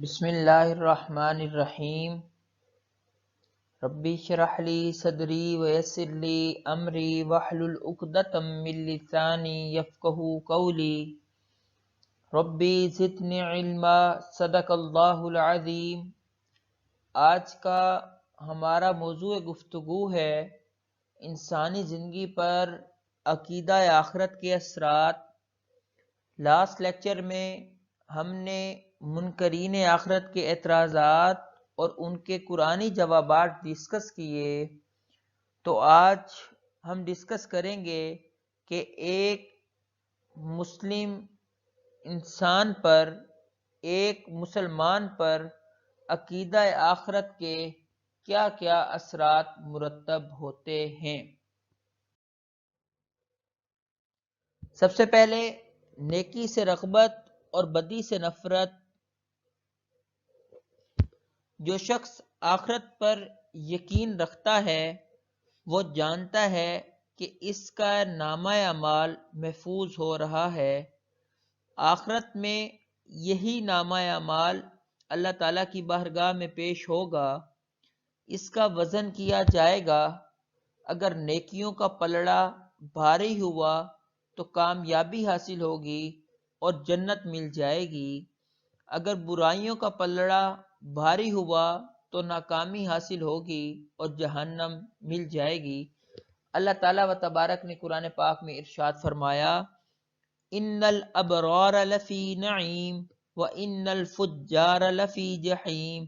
بسم اللہ الرحمن الرحیم۔ ربی اشرح لی صدری ویسر لی امری واحلل عقدۃ من لسانی یفقہوا قولی۔ ربی زدنی علما، صدق اللہ العظیم۔ آج کا ہمارا موضوع گفتگو ہے انسانی زندگی پر عقیدہ آخرت کے اثرات۔ لاسٹ لیکچر میں ہم نے منکرین آخرت کے اعتراضات اور ان کے قرآنی جوابات ڈسکس کیے، تو آج ہم ڈسکس کریں گے کہ ایک مسلم انسان پر، ایک مسلمان پر عقیدہ آخرت کے کیا کیا اثرات مرتب ہوتے ہیں۔ سب سے پہلے نیکی سے رغبت اور بدی سے نفرت۔ جو شخص آخرت پر یقین رکھتا ہے وہ جانتا ہے کہ اس کا نامہ اعمال محفوظ ہو رہا ہے۔ آخرت میں یہی نامہ اعمال اللہ تعالیٰ کی بارگاہ میں پیش ہوگا، اس کا وزن کیا جائے گا۔ اگر نیکیوں کا پلڑا بھاری ہوا تو کامیابی حاصل ہوگی اور جنت مل جائے گی، اگر برائیوں کا پلڑا بھاری ہوا تو ناکامی حاصل ہوگی اور جہنم مل جائے گی۔ اللہ تعالیٰ و تبارک نے قرآن پاک میں ارشاد فرمایا، ان الابرار لفی نعیم و ان الفجار لفی جحیم۔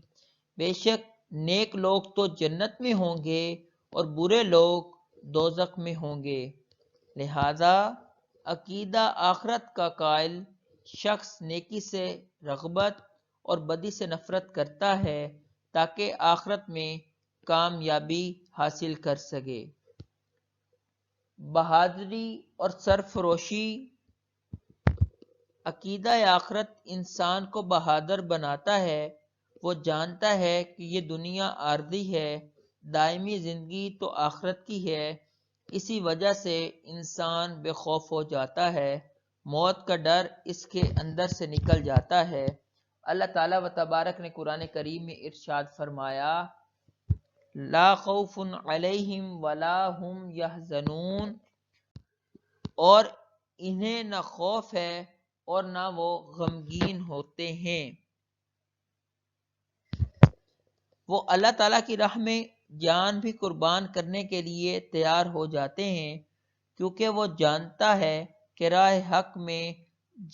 بے شک نیک لوگ تو جنت میں ہوں گے اور برے لوگ دوزخ میں ہوں گے۔ لہذا عقیدہ آخرت کا قائل شخص نیکی سے رغبت اور بدی سے نفرت کرتا ہے تاکہ آخرت میں کامیابی حاصل کر سکے۔ بہادری اور سرفروشی۔ عقیدہ آخرت انسان کو بہادر بناتا ہے۔ وہ جانتا ہے کہ یہ دنیا عارضی ہے، دائمی زندگی تو آخرت کی ہے۔ اسی وجہ سے انسان بے خوف ہو جاتا ہے، موت کا ڈر اس کے اندر سے نکل جاتا ہے۔ اللہ تعالیٰ و تبارک نے قرآن کریم میں ارشاد فرمایا، لا خوف علیہم ولا هم یحزنون۔ اور انہیں نہ خوف ہے اور نہ وہ غمگین ہوتے ہیں۔ وہ اللہ تعالیٰ کی راہ میں جان بھی قربان کرنے کے لیے تیار ہو جاتے ہیں، کیونکہ وہ جانتا ہے کہ راہ حق میں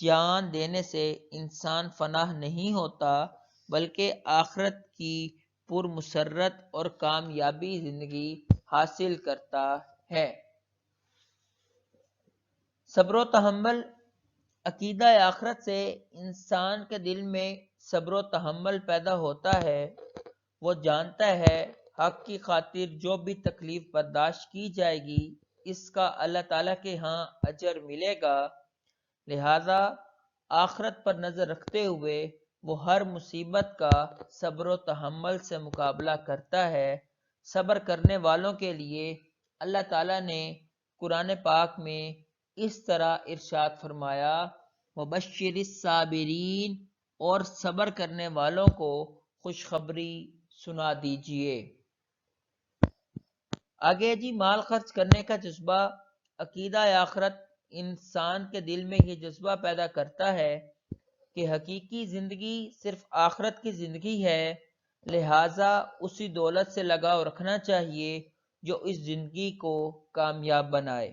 جان دینے سے انسان فلاح نہیں ہوتا بلکہ آخرت کی پرمسرت اور کامیابی زندگی حاصل کرتا ہے۔ صبر و تحمل۔ عقیدہ آخرت سے انسان کے دل میں صبر و تحمل پیدا ہوتا ہے۔ وہ جانتا ہے حق کی خاطر جو بھی تکلیف برداشت کی جائے گی اس کا اللہ تعالیٰ کے ہاں اجر ملے گا۔ لہذا آخرت پر نظر رکھتے ہوئے وہ ہر مصیبت کا صبر و تحمل سے مقابلہ کرتا ہے۔ صبر کرنے والوں کے لیے اللہ تعالیٰ نے قرآن پاک میں اس طرح ارشاد فرمایا، وبشر الصابرین، اور صبر کرنے والوں کو خوشخبری سنا دیجئے۔ آگے جی، مال خرچ کرنے کا جذبہ۔ عقیدہ آخرت انسان کے دل میں یہ جذبہ پیدا کرتا ہے کہ حقیقی زندگی صرف آخرت کی زندگی ہے، لہٰذا اسی دولت سے لگاؤ رکھنا چاہیے جو اس زندگی کو کامیاب بنائے۔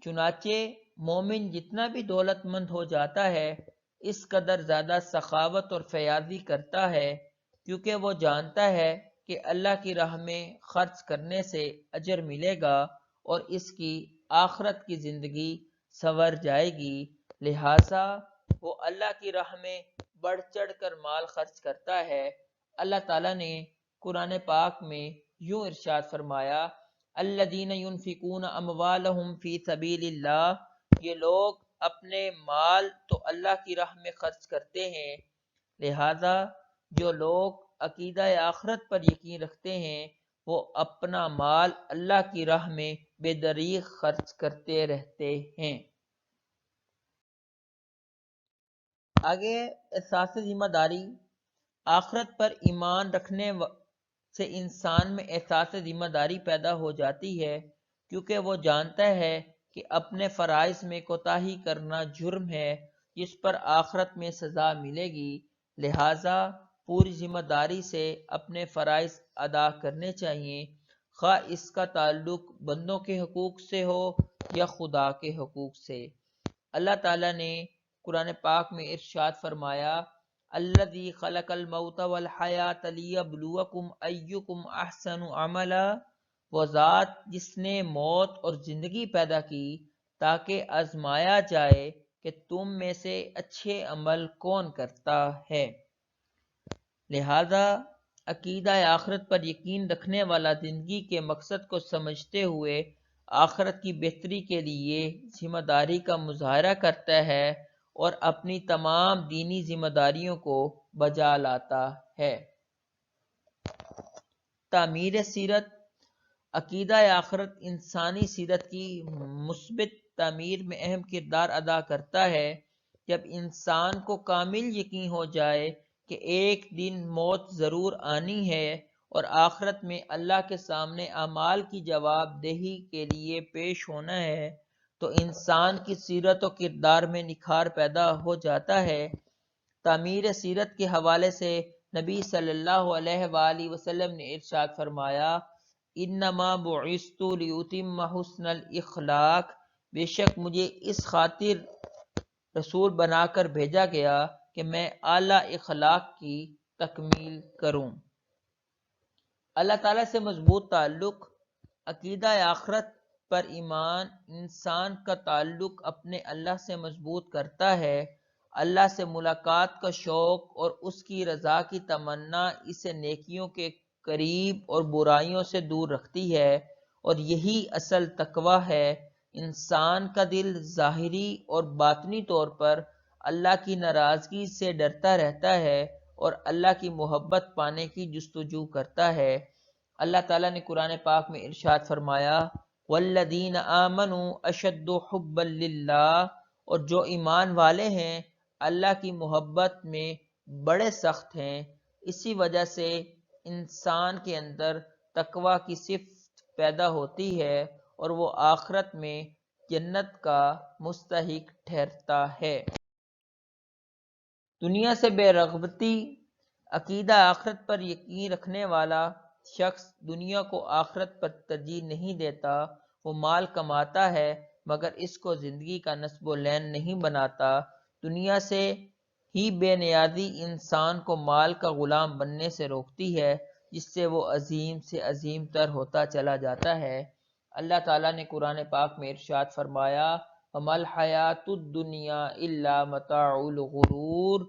چنانچہ مومن جتنا بھی دولت مند ہو جاتا ہے اس قدر زیادہ سخاوت اور فیاضی کرتا ہے، کیونکہ وہ جانتا ہے کہ اللہ کی راہ میں خرچ کرنے سے اجر ملے گا اور اس کی آخرت کی زندگی سنور جائے گی۔ لہٰذا وہ اللہ کی راہ میں بڑھ چڑھ کر مال خرچ کرتا ہے۔ اللہ تعالیٰ نے قرآن پاک میں یوں ارشاد فرمایا، الذین ينفقون اموالهم فی سبیل اللہ۔ یہ لوگ اپنے مال تو اللہ کی راہ میں خرچ کرتے ہیں، لہذا جو لوگ عقیدہ آخرت پر یقین رکھتے ہیں وہ اپنا مال اللہ کی راہ میں بے دریغ خرچ کرتے رہتے ہیں۔ آگے احساس ذمہ داری۔ آخرت پر ایمان رکھنے سے انسان میں احساس ذمہ داری پیدا ہو جاتی ہے، کیونکہ وہ جانتا ہے کہ اپنے فرائض میں کوتاہی کرنا جرم ہے جس پر آخرت میں سزا ملے گی، لہٰذا پوری ذمہ داری سے اپنے فرائض ادا کرنے چاہیے، خواہ اس کا تعلق بندوں کے حقوق سے ہو یا خدا کے حقوق سے۔ اللہ تعالیٰ نے قرآن پاک میں ارشاد فرمایا، الذی خلق الموت والحیات لیبلوکم ایکم احسن عملا، وہ ذات جس نے موت اور زندگی پیدا کی تاکہ آزمایا جائے کہ تم میں سے اچھے عمل کون کرتا ہے۔ لہذا عقیدہ آخرت پر یقین رکھنے والا زندگی کے مقصد کو سمجھتے ہوئے آخرت کی بہتری کے لیے ذمہ داری کا مظاہرہ کرتا ہے اور اپنی تمام دینی ذمہ داریوں کو بجا لاتا ہے۔ تعمیر سیرت۔ عقیدہ آخرت انسانی سیرت کی مثبت تعمیر میں اہم کردار ادا کرتا ہے۔ جب انسان کو کامل یقین ہو جائے کہ ایک دن موت ضرور آنی ہے اور آخرت میں اللہ کے سامنے اعمال کی جواب دہی کے لیے پیش ہونا ہے، تو انسان کی سیرت و کردار میں نکھار پیدا ہو جاتا ہے۔ تعمیر سیرت کے حوالے سے نبی صلی اللہ علیہ وآلہ وسلم نے ارشاد فرمایا، انما بعثت لاتم حسن الاخلاق، بے شک مجھے اس خاطر رسول بنا کر بھیجا گیا کہ میں اعلیٰ اخلاق کی تکمیل کروں۔ اللہ تعالیٰ سے مضبوط تعلق۔ عقیدہ آخرت پر ایمان انسان کا تعلق اپنے اللہ سے مضبوط کرتا ہے۔ اللہ سے ملاقات کا شوق اور اس کی رضا کی تمنا اسے نیکیوں کے قریب اور برائیوں سے دور رکھتی ہے، اور یہی اصل تقویٰ ہے۔ انسان کا دل ظاہری اور باطنی طور پر اللہ کی ناراضگی سے ڈرتا رہتا ہے اور اللہ کی محبت پانے کی جستجو کرتا ہے۔ اللہ تعالیٰ نے قرآن پاک میں ارشاد فرمایا، والذین آمنوا اشد حبا للہ، اور جو ایمان والے ہیں اللہ کی محبت میں بڑے سخت ہیں۔ اسی وجہ سے انسان کے اندر تقویٰ کی صفت پیدا ہوتی ہے اور وہ آخرت میں جنت کا مستحق ٹھہرتا ہے۔ دنیا سے بے رغبتی۔ عقیدہ آخرت پر یقین رکھنے والا شخص دنیا کو آخرت پر ترجیح نہیں دیتا۔ وہ مال کماتا ہے مگر اس کو زندگی کا نصب و لین نہیں بناتا۔ دنیا سے ہی بے نیازی انسان کو مال کا غلام بننے سے روکتی ہے، جس سے وہ عظیم سے عظیم تر ہوتا چلا جاتا ہے۔ اللہ تعالیٰ نے قرآن پاک میں ارشاد فرمایا، وَمَا الْحَيَاةُ الدُّنْيَا إِلَّا مَتَاعُ الْغُرُورِ،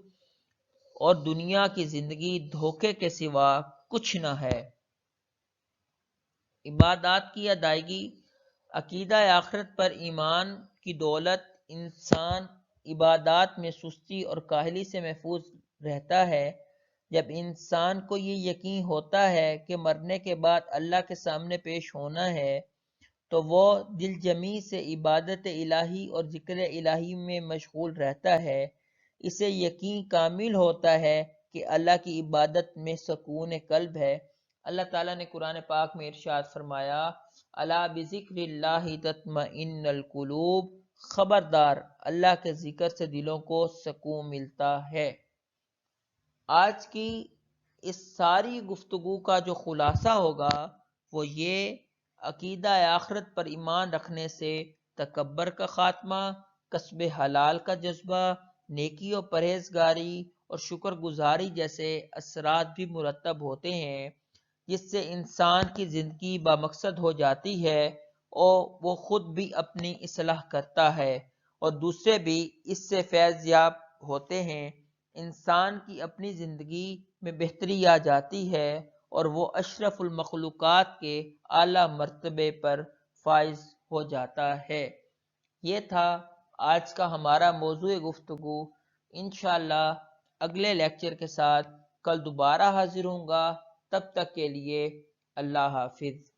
اور دنیا کی زندگی دھوکے کے سوا کچھ نہ ہے۔ عبادات کی ادائیگی۔ عقیدہ آخرت پر ایمان کی دولت انسان عبادات میں سستی اور کاہلی سے محفوظ رہتا ہے۔ جب انسان کو یہ یقین ہوتا ہے کہ مرنے کے بعد اللہ کے سامنے پیش ہونا ہے، تو وہ دل جمی سے عبادت الہی اور ذکر الہی میں مشغول رہتا ہے۔ اسے یقین کامل ہوتا ہے کہ اللہ کی عبادت میں سکون قلب ہے۔ اللہ تعالیٰ نے قرآن پاک میں ارشاد فرمایا، الا بذکر اللہ تطمئن القلوب، خبردار اللہ کے ذکر سے دلوں کو سکون ملتا ہے۔ آج کی اس ساری گفتگو کا جو خلاصہ ہوگا وہ یہ، عقیدہ آخرت پر ایمان رکھنے سے تکبر کا خاتمہ، کسب حلال کا جذبہ، نیکی و پرہیزگاری اور شکر گزاری جیسے اثرات بھی مرتب ہوتے ہیں، جس سے انسان کی زندگی بامقصد ہو جاتی ہے اور وہ خود بھی اپنی اصلاح کرتا ہے اور دوسرے بھی اس سے فیض یاب ہوتے ہیں۔ انسان کی اپنی زندگی میں بہتری آ جاتی ہے اور وہ اشرف المخلوقات کے اعلیٰ مرتبے پر فائز ہو جاتا ہے۔ یہ تھا آج کا ہمارا موضوع گفتگو۔ انشاءاللہ اگلے لیکچر کے ساتھ کل دوبارہ حاضر ہوں گا۔ تب تک کے لیے اللہ حافظ۔